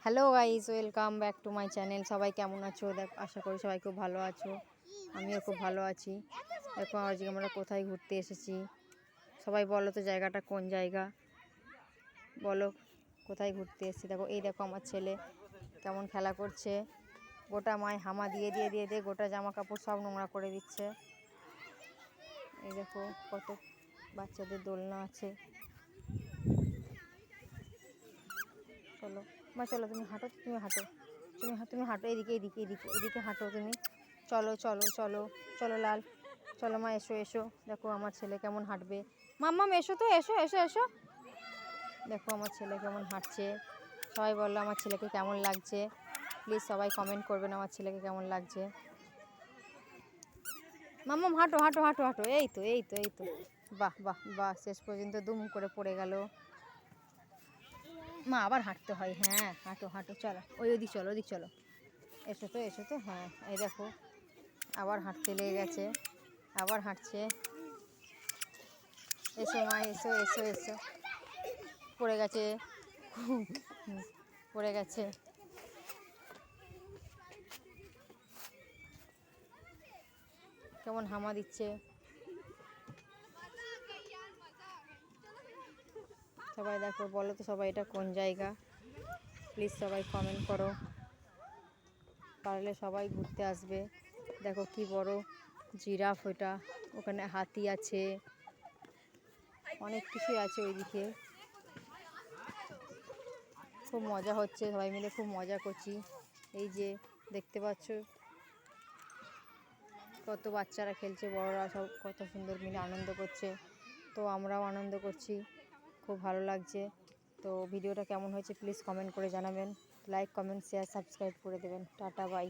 Hello guys, welcome back to my channel. সবাই কেমন আছো? আশা করি সবাই খুব ভালো আছো। আমিও খুব ভালো আছি। দেখো আজকে আমরা কোথায় ঘুরতে এসেছি। সবাই বলো তো জায়গাটা কোন জায়গা, বলো কোথায় ঘুরতে এসেছি। দেখো এই দেখো আমার ছেলে কেমন খেলা করছে। গোটা মায় হামা দিয়ে দিয়ে দিয়ে দিয়ে গোটা জামা কাপড় সব নোংরা করে দিচ্ছে। এই দেখো কত বাচ্চাদের দোলনা আছে। চলো মা, চলো তুমি হাঁটো, তুমি হাঁটো, তুমি হাঁটো, এদিকে এদিকে এদিকে এদিকে হাঁটো তুমি। চলো চলো চলো চলো লাল, চলো মা, এসো এসো। দেখো আমার ছেলে কেমন হাঁটবে। মাম্মাম এসো তো, এসো এসো এসো। দেখো আমার ছেলে কেমন হাঁটছে। সবাই বললো আমার ছেলেকে কেমন লাগছে। প্লিজ সবাই কমেন্ট করবেন আমার ছেলেকে কেমন লাগছে। মাম্মাম হাঁটো হাঁটো হাঁটো হাঁটো, এই তো এই তো এই তো, বাহ বাহ বাহ, শেষ পর্যন্ত দুম করে পড়ে গেল। মা আবার হাঁটতে হয়, হ্যাঁ হাঁটো হাঁটো, চলো ওদিক চলো, ওদিক চলো, এসো তো এসো তো। হ্যাঁ এই দেখো আবার হাঁটতে লেগে গেছে, আবার হাঁটছে। এসো মা, এসো এসো এসো। পড়ে গেছে, পড়ে গেছে। কেমন হামা দিচ্ছে। সবাই দেখো, বলো তো সবাই এটা কোন জায়গা। প্লিজ সবাই কমেন্ট করো, পারলে সবাই ঘুরতে আসবে। দেখো কি বড় জিরাফ ওটা, ওখানে হাতি আছে, অনেক কিছুই আছে ওইদিকে। খুব মজা হচ্ছে, সবাই মিলে খুব মজা করছি। এই যে দেখতে পাচ্ছ কত বাচ্চারা খেলছে, বড়রা সব কত সুন্দর মিলে আনন্দ করছে। তো আমরাও আনন্দ করছি, খুব ভালো লাগছে। তো ভিডিওটা কেমন হয়েছে প্লিজ কমেন্ট করে জানাবেন। লাইক কমেন্ট শেয়ার সাবস্ক্রাইব করে দেবেন। Tata bye.